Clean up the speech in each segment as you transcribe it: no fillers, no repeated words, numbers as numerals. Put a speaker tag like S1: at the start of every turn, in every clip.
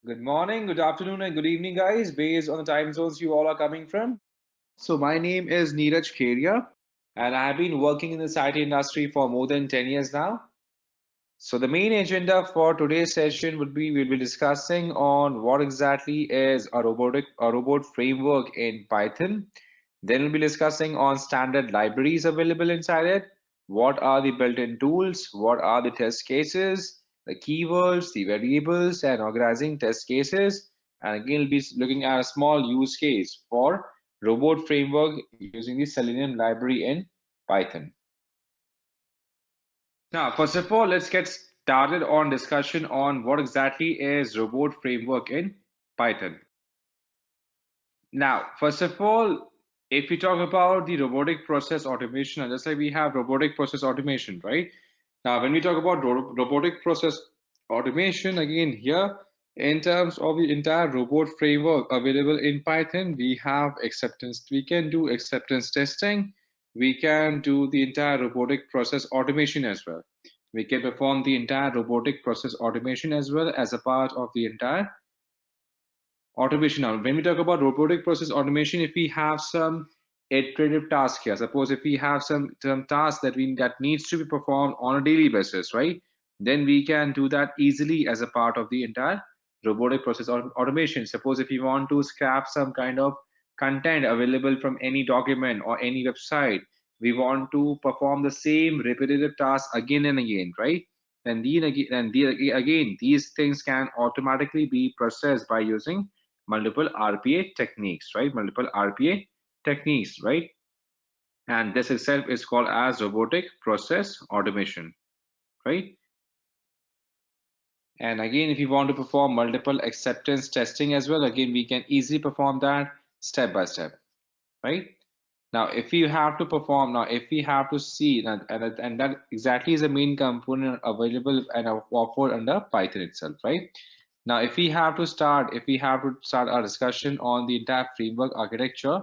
S1: Good morning, good afternoon, and good evening, guys, based on the time zones you all are coming from. So, my name is Neeraj Keria, and I have been working in this IT industry for more than 10 years now. So, the main agenda for today's session would be we'll be discussing on what exactly is a robot framework in Python. Then we'll be discussing on standard libraries available inside it. What are the built-in tools? What are the test cases? The keywords, the variables, and organizing test cases. And again, we'll be looking at a small use case for robot framework using the Selenium library in Python. Now, first of all, let's get started on discussion on what exactly is robot framework in Python. Now, first of all, if we talk about the robotic process automation, and just like we have robotic process automation, right? Now, when we talk about robotic process automation, again here, in terms of the entire robot framework available in Python, we have acceptance. We can do acceptance testing. We can do the entire robotic process automation as well. We can perform the entire robotic process automation as well as a part of the entire automation. Now, when we talk about robotic process automation, if we have some iterative task here, suppose if we have some task that needs to be performed on a daily basis, right? Then we can do that easily as a part of the entire robotic process automation. Suppose if you want to scrap some kind of content available from any document or any website, we want to perform the same repetitive task again and again, right? Again, these things can automatically be processed by using multiple RPA techniques, right? Multiple RPA techniques, right? And this itself is called as robotic process automation, right? And again, if you want to perform multiple acceptance testing as well, again, we can easily perform that step by step, right? Now, if we have to see, and that exactly is the main component available and offered under Python itself, right? Now, if we have to start our discussion on the entire framework architecture,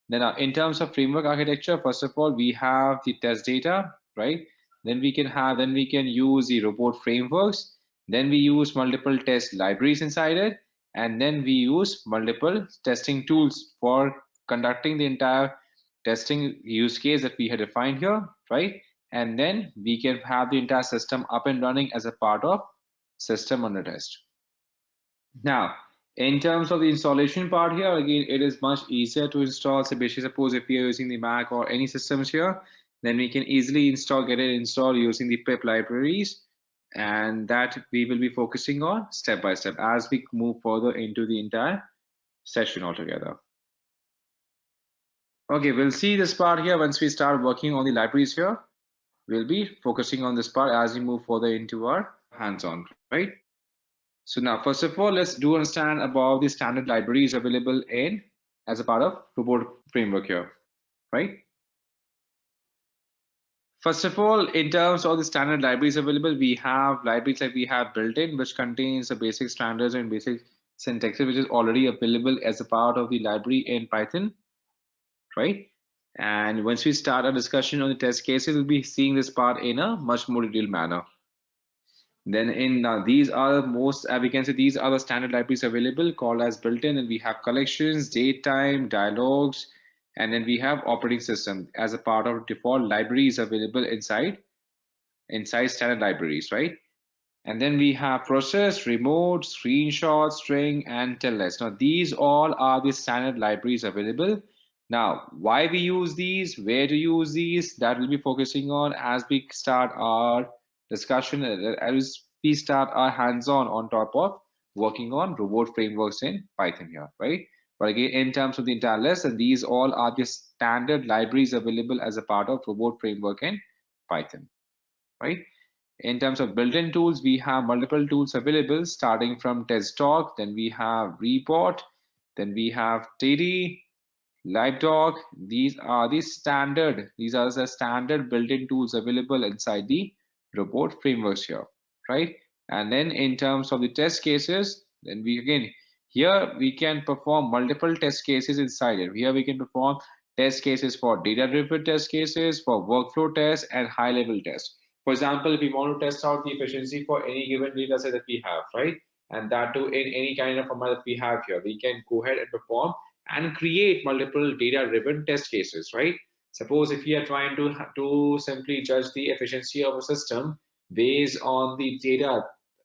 S1: then in terms of framework architecture, first of all, we have the test data, right? Then we can use the robot frameworks. Then we use multiple test libraries inside it, and then we use multiple testing tools for conducting the entire testing use case that we had defined here, right? And then we can have the entire system up and running as a part of system under test. Now, in terms of the installation part here, again, it is much easier to install. So basically, suppose if we are using the Mac or any systems here, then we can easily get it installed using the pip libraries. And that we will be focusing on step by step as we move further into the entire session altogether. Okay, we'll see this part here once we start working on the libraries here. We'll be focusing on this part as we move further into our hands-on, right? So now, first of all, let's do understand about the standard libraries available in as a part of robot framework here, right? First of all, in terms of the standard libraries available, we have libraries like we have Builtin, which contains the basic standards and basic syntaxes, which is already available as a part of the library in Python, right? And once we start our discussion on the test cases, we'll be seeing this part in a much more detailed manner. Then in these are we can say these are the standard libraries available called as Builtin, and we have collections, datetime, dialogues, and then we have operating system as a part of default libraries available inside standard libraries, right? And then we have process, remote, screenshot, string, and telnet. Now these all are the standard libraries available. Now, why we use these, where to use these, that will be focusing on as we start our discussion, as we start our hands-on on top of working on robot frameworks in Python here, right? But again, in terms of the entire lesson, these all are the standard libraries available as a part of robot framework in Python, right? In terms of built-in tools, we have multiple tools available starting from testdoc, then we have report, then we have TD, LiveDoc. These are the standard built-in tools available inside the robot frameworks here, right? And then in terms of the test cases, then here we can perform multiple test cases inside it. Here we can perform test cases for data-driven test cases, for workflow tests, and high-level tests. For example, if we want to test out the efficiency for any given data set that we have, right? and that too in any kind of format that we have here. We can go ahead and perform and create multiple data-driven test cases, right? Suppose if we are trying to simply judge the efficiency of a system based on the data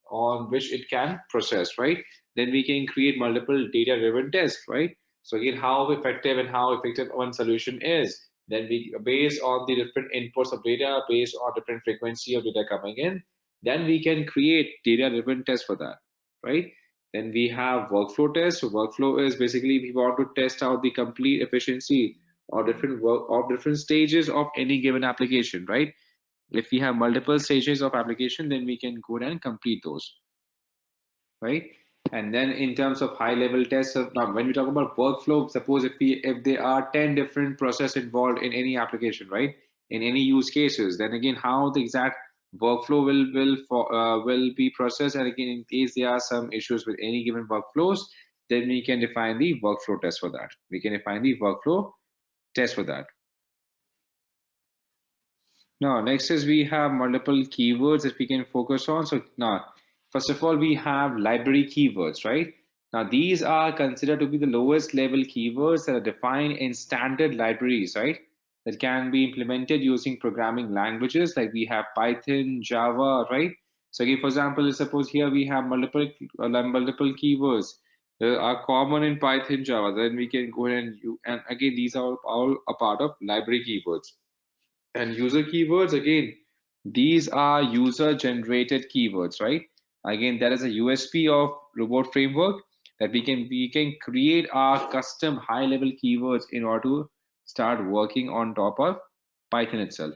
S1: on which it can process, right? Then we can create multiple data-driven tests, right? So again, how effective one solution is. Then we, based on the different inputs of data, based on different frequency of data coming in, then we can create data-driven tests for that, right? Then we have workflow tests. So workflow is basically we want to test out the complete efficiency or different stages of any given application, right? If we have multiple stages of application, then we can go ahead and complete those, right? And then in terms of high level tests, now when we talk about workflow, suppose if there are 10 different process involved in any application, right? In any use cases, then again how the exact workflow will be processed, and again in case there are some issues with any given workflows, then we can define the workflow test for that. We can define the workflow test for that. Now, next is we have multiple keywords that we can focus on. So now, first of all, we have library keywords, right? Now, these are considered to be the lowest level keywords that are defined in standard libraries, right? That can be implemented using programming languages like we have Python, Java, right? So again, for example, suppose here we have multiple keywords that are common in Python, Java. Then we can go ahead and and again, these are all a part of library keywords. And user keywords, again, these are user generated keywords, right? Again, that is a USP of robot framework, that we can create our custom high level keywords in order to start working on top of Python itself,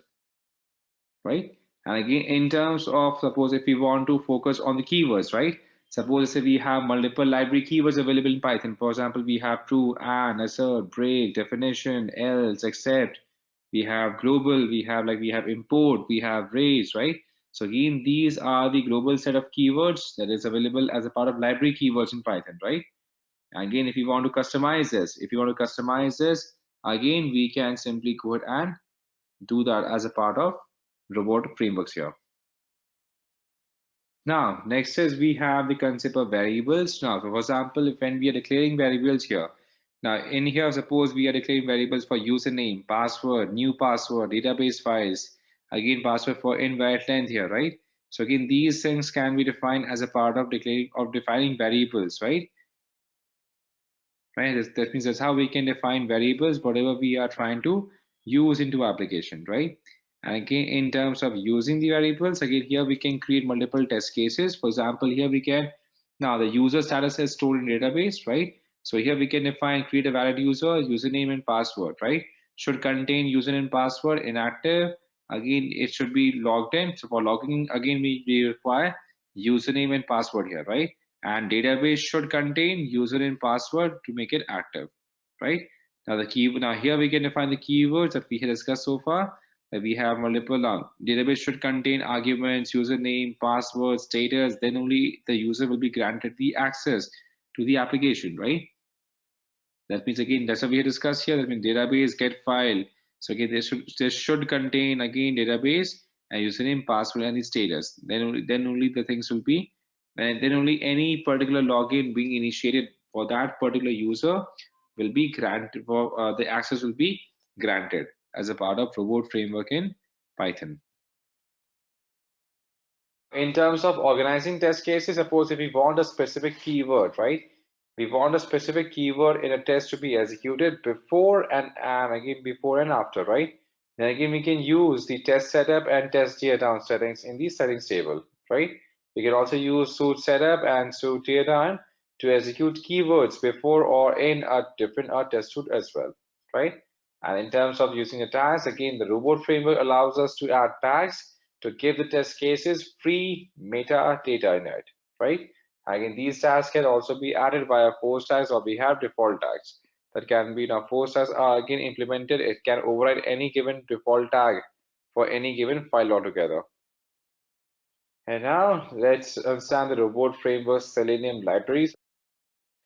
S1: right? And again, in terms of, suppose if we want to focus on the keywords, right? Suppose if we have multiple library keywords available in Python. For example, we have true, and, assert, break, definition, else, except. We have global, we have import, we have raise, right? So again, these are the global set of keywords that is available as a part of library keywords in Python, right? Again, if you want to customize this, again, we can simply go ahead and do that as a part of robot frameworks here. Now, next is we have the concept of variables. Now, for example, if when we are declaring variables here, now in here, suppose we are declaring variables for username, password, new password, database files, again, password for invalid length here, right? So again, these things can be defined as a part of defining variables, right? Right, that means that's how we can define variables, whatever we are trying to use into application, right? And again, in terms of using the variables, again, here we can create multiple test cases. For example, here we can, now the user status is stored in database, right? So here we can define, create a valid user, username and password, right? Should contain username and password inactive. Again, it should be logged in. So for logging, again, we require username and password here, right? And database should contain user and password to make it active, right? Now here we can define the keywords that we have discussed so far. That we have multiple database should contain arguments, username, password, status. Then only the user will be granted the access to the application, right? That means again that's what we have discussed here. That means database get file. So again this should contain again database and username, password, and the status. Then only the things will be, and then only any particular login being initiated for that particular user will be granted, for the access will be granted as a part of robot framework in Python. In terms of organizing test cases, suppose if we want a specific keyword, right? We want a specific keyword in a test to be executed before and again before and after, right? Then again we can use the test setup and test teardown settings in the settings table, right? We can also use suit setup and suit teardown to execute keywords before or in a different test suite as well, right? And in terms of using the tags, again the robot framework allows us to add tags to give the test cases free metadata in it, right? Again, these tags can also be added via force tags, or we have default tags that can be, now force tags are again implemented. It can override any given default tag for any given file altogether. And now let's understand the robot framework Selenium libraries.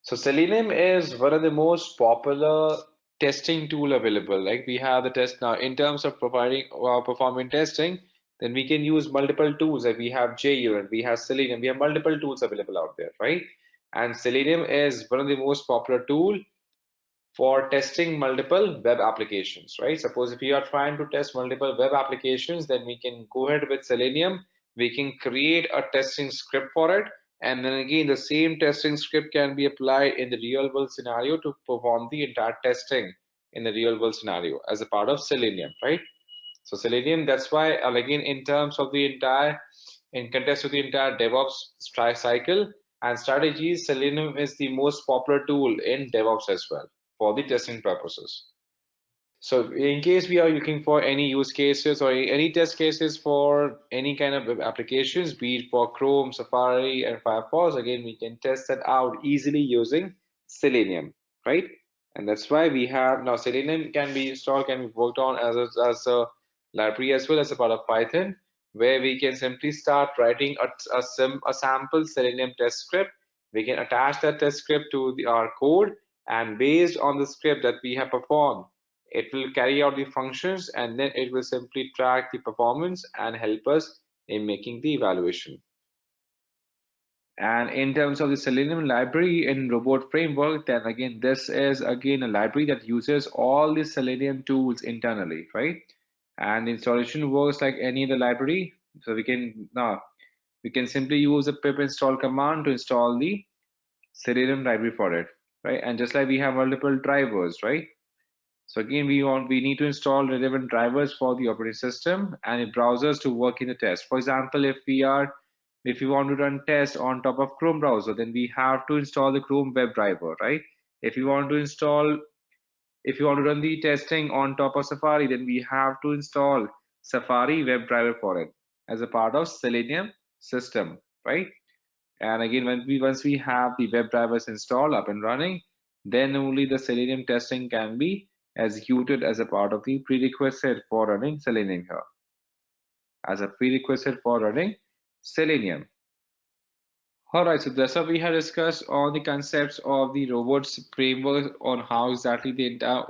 S1: So Selenium is one of the most popular testing tool available. Like we have the test now in terms of providing performing testing. then we can use multiple tools. Like we have JUnit, we have Selenium, we have multiple tools available out there, right? And Selenium is one of the most popular tool for testing multiple web applications, right? Suppose if you are trying to test multiple web applications, then we can go ahead with Selenium. We can create a testing script for it. And then again, the same testing script can be applied in the real world scenario to perform the entire testing in the real world scenario as a part of Selenium, right? So Selenium, that's why, again, in terms of the entire, in context of the entire DevOps cycle and strategies, Selenium is the most popular tool in DevOps as well for the testing purposes. So in case we are looking for any use cases or any test cases for any kind of web applications, be it for Chrome, Safari, and Firefox, again, we can test that out easily using Selenium, right? And that's why we have now Selenium can be installed, can be worked on as a library as well as a part of Python, where we can simply start writing a sample Selenium test script. We can attach that test script to our code, and based on the script that we have performed, it will carry out the functions, and then it will simply track the performance and help us in making the evaluation. And in terms of the Selenium library in robot framework, then again, this is again a library that uses all the Selenium tools internally, right? And the installation works like any other library. So we can simply use a pip install command to install the Selenium library for it, right? And just like we have multiple drivers, right? So again, we need to install relevant drivers for the operating system and the browsers to work in the test. For example, if you want to run tests on top of Chrome browser, then we have to install the Chrome web driver, right? If you want to install, if you want to run the testing on top of Safari, then we have to install Safari web driver for it as a part of Selenium system, right? And again, once we have the web drivers installed up and running, then only the Selenium testing can be executed as a part of the prerequisite for running Selenium here. As a prerequisite for running Selenium. All right, so that's what we have discussed on the concepts of the robots framework on how exactly the entire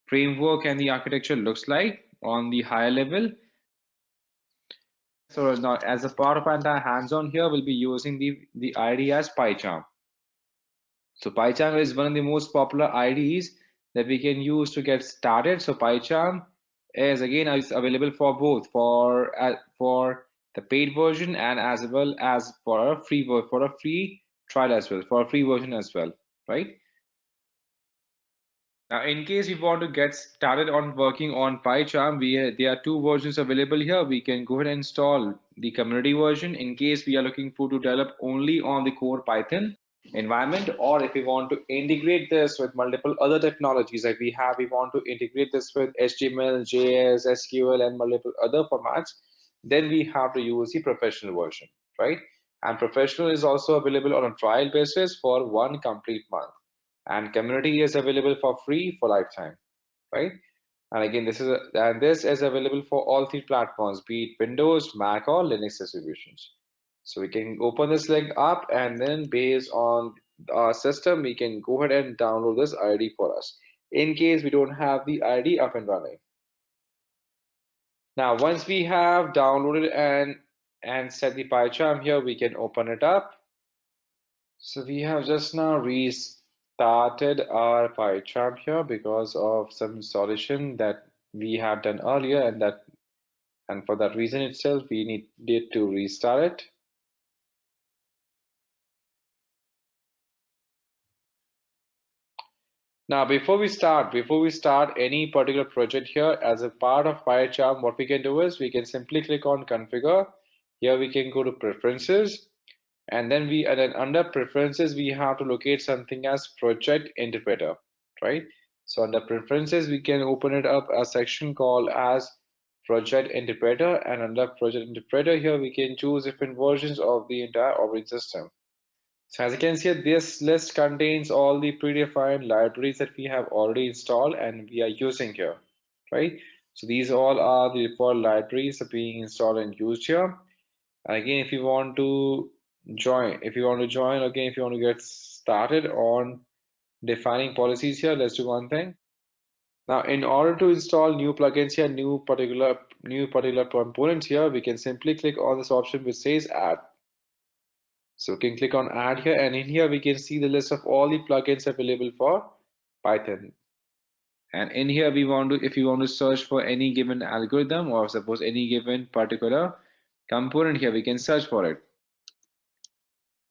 S1: framework and the architecture looks like on the higher level. So now as a part of our entire hands-on here, we'll be using the IDE as PieCharm. So PieCharm is one of the most popular IDEs that we can use to get started. So PieCharm is available for both for the paid version and as well as for a free trial as well, for a free version as well, right? Now, in case you want to get started on working on PieCharm, there are two versions available here. We can go ahead and install the community version in case we are looking to develop only on the core Python environment, or if we want to integrate this with multiple other technologies like we want to integrate this with HTML, JS, SQL, and multiple other formats, then we have to use the professional version, right? And professional is also available on a trial basis for 1 complete month, and community is available for free for lifetime, right? And again, this is available for all three platforms, be it Windows, Mac, or Linux distributions. So we can open this link up, and then based on our system, we can go ahead and download this ID for us in case we don't have the ID up and running. Now, once we have downloaded and set the PieCharm here, we can open it up. So we have just now restarted our PieCharm here because of some installation that we have done earlier, and for that reason itself, we needed to restart it. Now, before we start any particular project here, as a part of PieCharm, what we can do is we can simply click on Configure. Here we can go to Preferences, and then under Preferences we have to locate something as Project Interpreter, right? So under Preferences we can open it up a section called as Project Interpreter, and under Project Interpreter here we can choose different versions of the entire operating system. So as you can see, this list contains all the predefined libraries that we have already installed and we are using here, right? So these all are the default libraries being installed and used here. And again, if you want to join, again, if you want to get started on defining policies here, let's do one thing. Now, in order to install new plugins here, new particular components here, we can simply click on this option which says Add. So we can click on Add here, and in here we can see the list of all the plugins available for Python. And in here we want to, if you want to search for any given algorithm or suppose any given particular component here, we can search for it.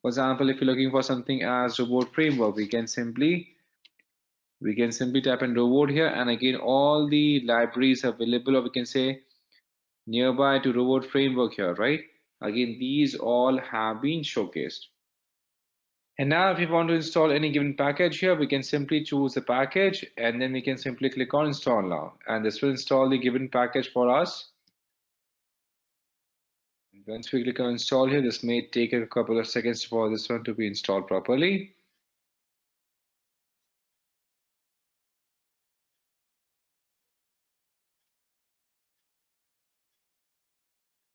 S1: For example, if you're looking for something as robot framework, we can simply type in robot here, and again all the libraries available, or we can say nearby to robot framework here, right? Again, these all have been showcased. And now if we want to install any given package here, we can simply choose the package and then we can simply click on install now. And this will install the given package for us. Once we click on install here, this may take a couple of seconds for this one to be installed properly.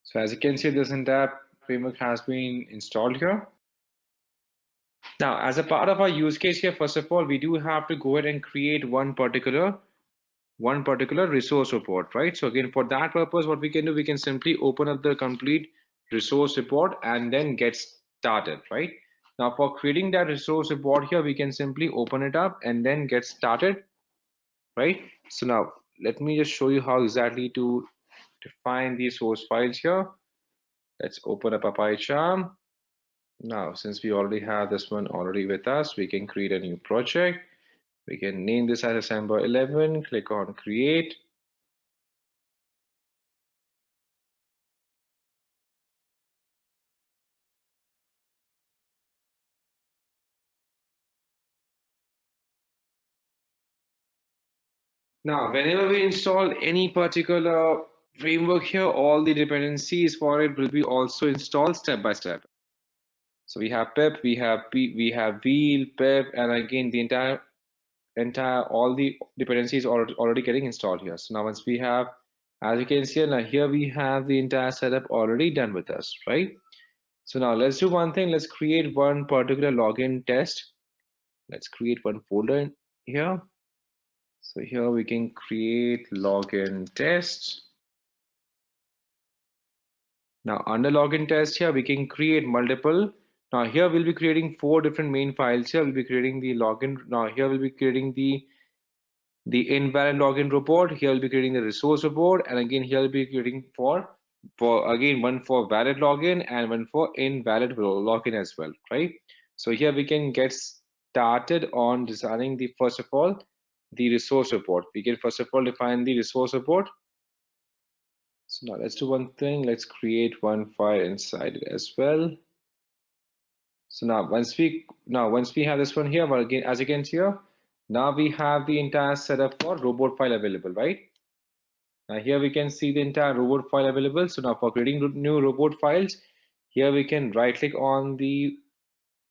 S1: So as you can see, this entire framework has been installed here. Now, as a part of our use case here, first of all, we do have to go ahead and create one particular resource report, right? So again, for that purpose, what we can do, we can simply open up the complete resource report and then get started, right? Now, for creating that resource report here, we can simply open it up and then get started, right? So now, let me just show you how exactly to define the source files here. Let's open up a PieCharm. Now, since we already have this one already with us, we can create a new project. We can name this as Assembler 11, click on create. Now, whenever we install any particular framework here, all the dependencies for it will be also installed step by step. So we have pip, we have wheel, pip, and again the entire all the dependencies are already getting installed here. So now once we have, as you can see now here we have the entire setup already done with us, right? So now let's do one thing. Let's create one particular login test. Let's create one folder here. So here we can create login test. Now under login test here, we can create multiple. Now here we'll be creating 4 different main files here. We'll be creating the login. Now here we'll be creating the invalid login report. Here we'll be creating the resource report. And again, here we'll be creating for again, one for valid login and one for invalid login as well, right? So here we can get started on designing the, first of all, the resource report. We can first of all define the resource report. So now let's do one thing. Let's create one file inside it as well. So now once we have this one here, but again, as you can see here, now we have the entire setup for robot file available, right? Now here we can see the entire robot file available. So now for creating new robot files, here we can right click on the,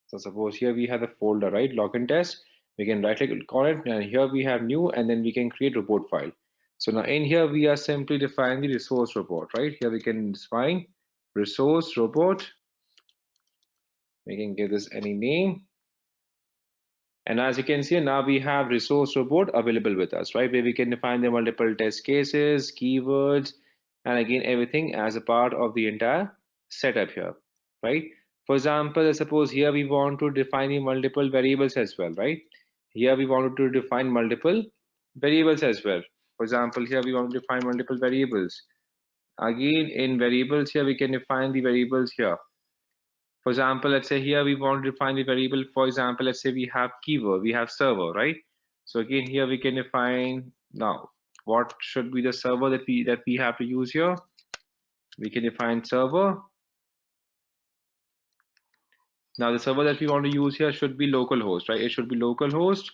S1: so suppose here we have the folder, right? Login test. We can right click on it, and here we have new, and then we can create robot file. So now in here we are simply defining the resource report, right? Here we can define resource report. We can give this any name. And as you can see, now we have resource report available with us, right? Where we can define the multiple test cases, keywords, and again, everything as a part of the entire setup here, right? For example, suppose here we want to define the multiple variables as well, right? Here we wanted to define multiple variables as well. For example, here we want to define multiple variables. Again, in variables here, we can define the variables here. For example, let's say here we want to define the variable. For example, let's say we have keyword, we have server, right? So again, here we can define now what should be the server that we have to use here. We can define server. Now the server that we want to use here should be localhost, right? It should be localhost.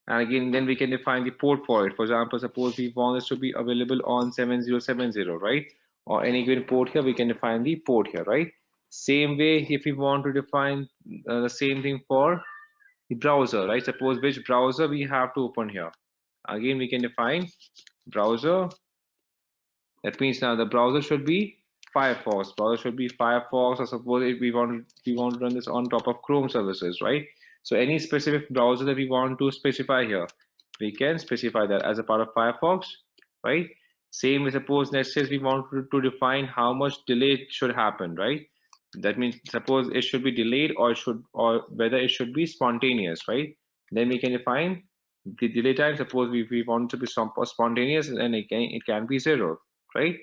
S1: And again, then we can define the port for it. For example, suppose we want this to be available on 7070, right? Or any given port here, we can define the port here, right? Same way, if we want to define the same thing for the browser, right? Suppose which browser we have to open here. Again, we can define browser. That means now the browser should be Firefox. Browser should be Firefox, or suppose if we want to run this on top of Chrome services, right? So any specific browser that we want to specify here. we can specify that as a part of Firefox, right? Same with suppose next is we want to define how much delay should happen, right? That means suppose it should be delayed or whether it should be spontaneous, right? Then we can define the delay time. Suppose we want to be spontaneous, and it can be 0, right?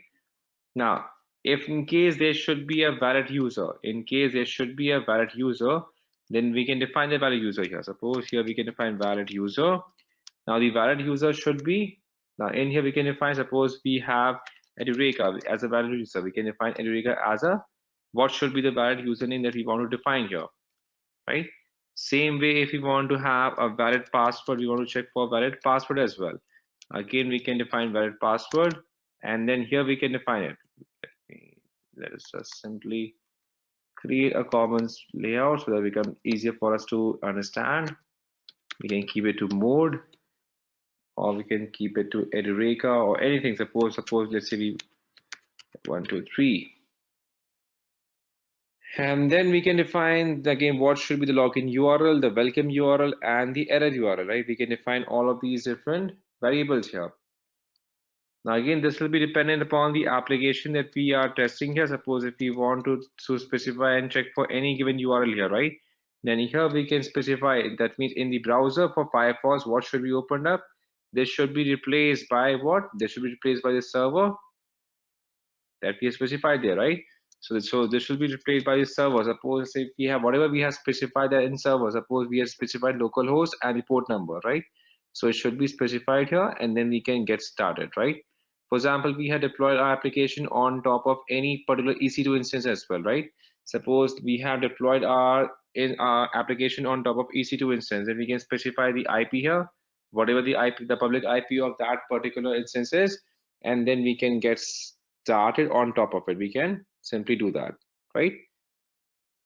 S1: Now, if in case there should be a valid user, then we can define the valid user here. Suppose here we can define valid user. Now the valid user should be, now in here we can define, suppose we have Edureka as a valid user. We can define Edureka as what should be the valid username that we want to define here, right? Same way, if we want to have a valid password, we want to check for valid password as well. Again, we can define valid password, and then here we can define it. Let us just simply create a common layout so that it becomes easier for us to understand. We can keep it to mode, or we can keep it to Edureka or anything. Suppose let's say we 1 2 3, and then we can define again what should be the login URL, the welcome URL, and the error URL, right? We can define all of these different variables here. Now again, this will be dependent upon the application that we are testing here. Suppose if we want to specify and check for any given URL here, right? Then here we can specify, that means in the browser for Firefox, what should be opened up? This should be replaced by what? This should be replaced by the server that we have specified there, right? So this should be replaced by the server. Suppose if we have whatever we have specified that in server, suppose we have specified localhost and the port number, right? So it should be specified here, and then we can get started, right? For example, we had deployed our application on top of any particular EC2 instance as well, right? Suppose we have deployed our application on top of EC2 instance, and we can specify the IP here, whatever the IP, the public IP of that particular instance is, and then we can get started on top of it. We can simply do that, right?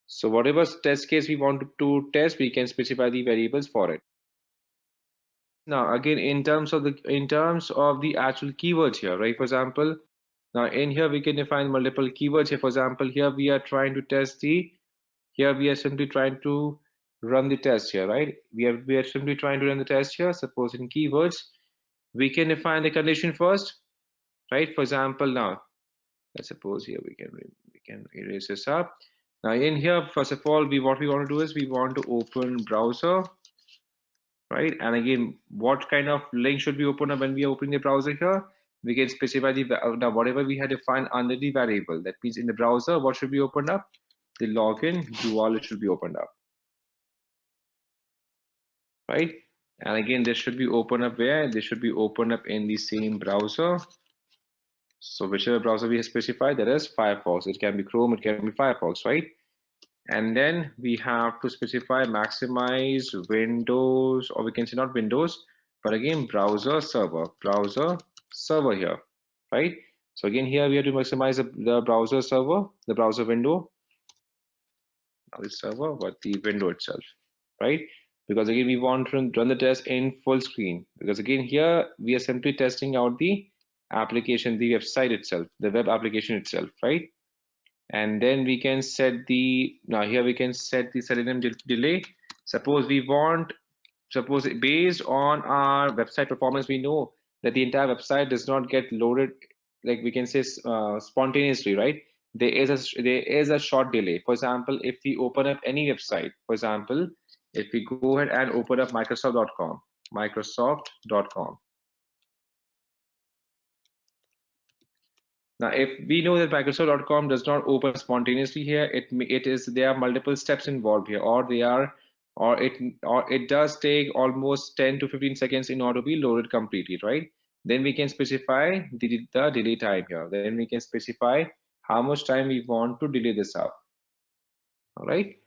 S1: So whatever test case we want to test, we can specify the variables for it. Now again, in terms of the actual keywords here, right? For example, now in here we can define multiple keywords here. For example, here we are trying to test here we are simply trying to run the test here, right? We are simply trying to run the test here. Suppose in keywords, we can define the condition first, right? For example, now let's suppose here we can erase this up. Now in here, first of all, what we want to do is we want to open browser, right? And again, what kind of link should we open up when we are opening the browser here? We can specify now whatever we had defined under the variable. That means in the browser, what should be opened up? The login URL should be opened up, right? And again, this should be opened up where? This should be opened up in the same browser. So whichever browser we have specified, that is Firefox. It can be Chrome, it can be Firefox, right? And then we have to specify maximize Windows, or we can say not Windows, but again browser server here, right? So again here we have to maximize the browser server, the browser window, not the server, but the window itself, right? Because again we want to run the test in full screen, because again here we are simply testing out the application, the website itself, the web application itself, right? And then we can set now here we can set the Selenium delay. Suppose based on our website performance, we know that the entire website does not get loaded, like we can say spontaneously, right? There is a short delay. For example, if we open up any website, for example, if we go ahead and open up Microsoft.com, now, if we know that Microsoft.com does not open spontaneously here, there are multiple steps involved here, or it does take almost 10 to 15 seconds in order to be loaded completely, right? Then we can specify the delay time here. Then we can specify how much time we want to delay this up. All right.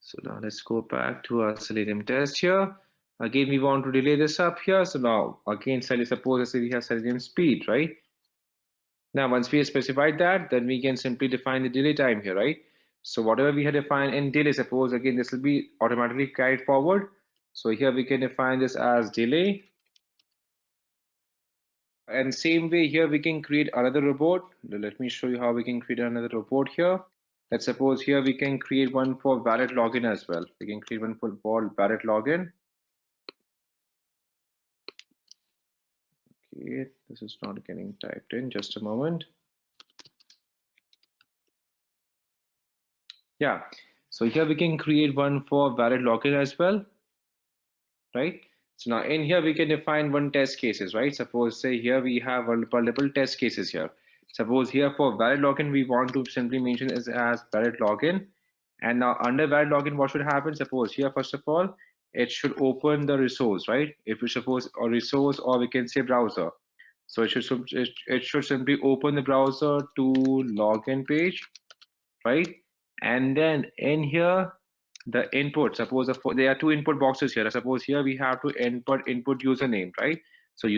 S1: So now let's go back to our Selenium test here. Again, we want to delay this up here. So now again, suppose we have Selenium speed, right? Now, once we have specified that, then we can simply define the delay time here, right? So whatever we had defined in delay, suppose again, this will be automatically carried forward. So here we can define this as delay. And same way here, we can create another robot. Let me show you how we can create another robot here. Let's suppose here we can create one for valid login as well. We can create one for valid login. Okay, this is not getting typed in. Just a moment. Yeah. So here we can create one for valid login as well, right? So now in here we can define one test cases, right? Suppose say here we have multiple test cases here. Suppose here for valid login we want to simply mention as valid login. And now under valid login, what should happen? Suppose here first of all, it should open the resource, right? If we suppose a resource, or we can say browser. So it should simply open the browser to login page, right? And then in here, the input, suppose there are two input boxes here. Suppose here we have to input username, right? So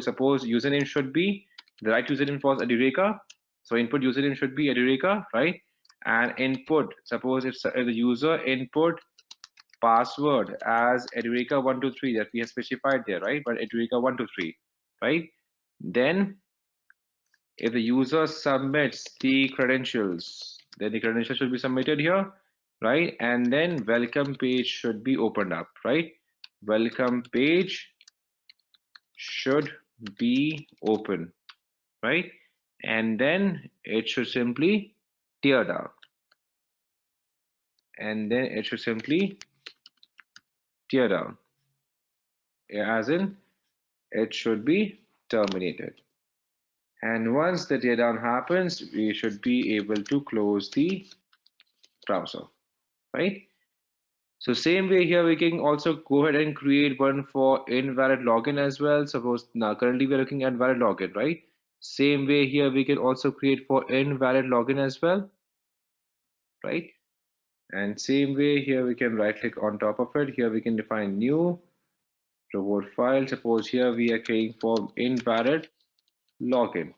S1: suppose username should be, the right username was Edureka. So input username should be Edureka, right? And input, suppose if the user input password as Edureka123 that we have specified there, right? But Edureka123, right? Then if the user submits the credentials, then the credentials should be submitted here, right? And then welcome page should be opened up, right? Welcome page should be open, right? And then it should simply tear down. And then it should simply tear down, as in it should be terminated. And once the teardown happens, we should be able to close the browser, right? So same way here, we can also go ahead and create one for invalid login as well. Suppose now currently we're looking at valid login, right? Same way here, we can also create for invalid login as well, right? And same way here, we can right click on top of it. Here we can define new robot file. Suppose here we are creating for invalid login.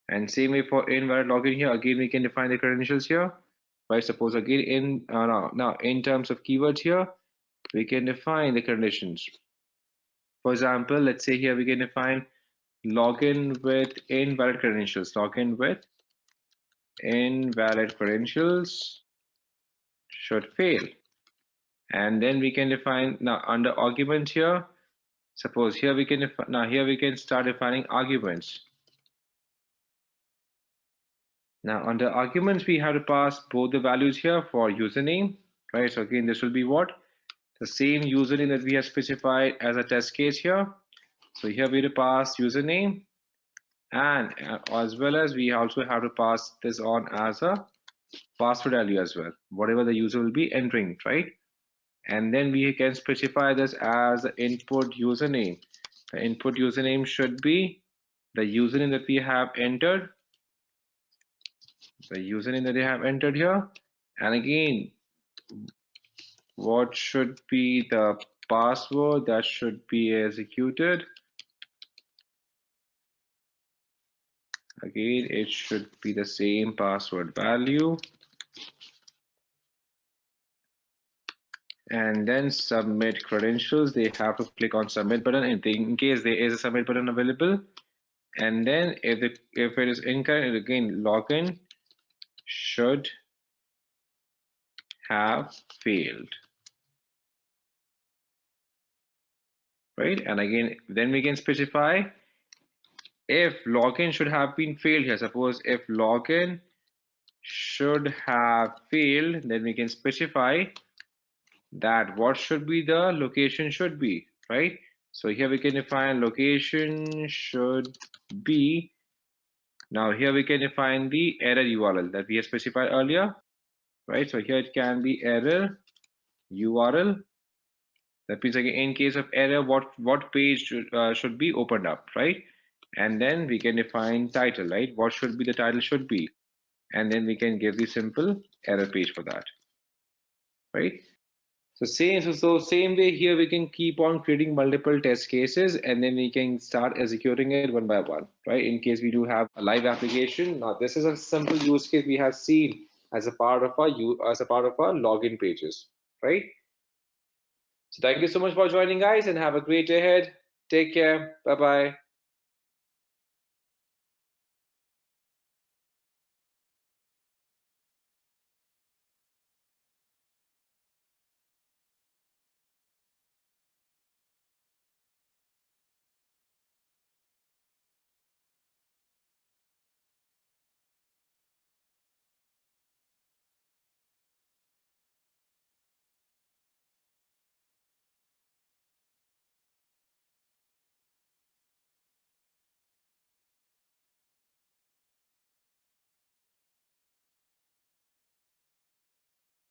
S1: And same way for invalid login here, again, we can define the credentials here, right? Suppose again now in terms of keywords here, we can define the conditions. For example, let's say here we can define login with invalid credentials. Login with invalid credentials should fail. And then we can define now under arguments here. Suppose here we can here we can start defining arguments. Now under arguments we have to pass both the values here for username, right? So again this will be what? The same username that we have specified as a test case here. So here we have to pass username, and as well as we also have to pass this on as a password value as well, whatever the user will be entering, right? And then we can specify this as the input username. The input username should be the username that we have entered, the username that they have entered here. And again, what should be the password that should be executed? Again, it should be the same password value. And then submit credentials. They have to click on submit button in case there is a submit button available. And then if it is incorrect, again login should have failed, right? And again then we can specify if login should have been failed here. Suppose if login should have failed, then we can specify that what should be the location should be, right? So here we can define location should be. Now here we can define the error URL that we have specified earlier, right? So here it can be error URL. That means again in case of error, what page should be opened up, right? And then we can define title, right? What should be the title should be, and then we can give the simple error page for that, right? So same way here we can keep on creating multiple test cases, and then we can start executing it one by one, right? In case we do have a live application. Now this is a simple use case we have seen as a part of our login pages, right? So thank you so much for joining, guys, and have a great day ahead. Take care. Bye bye.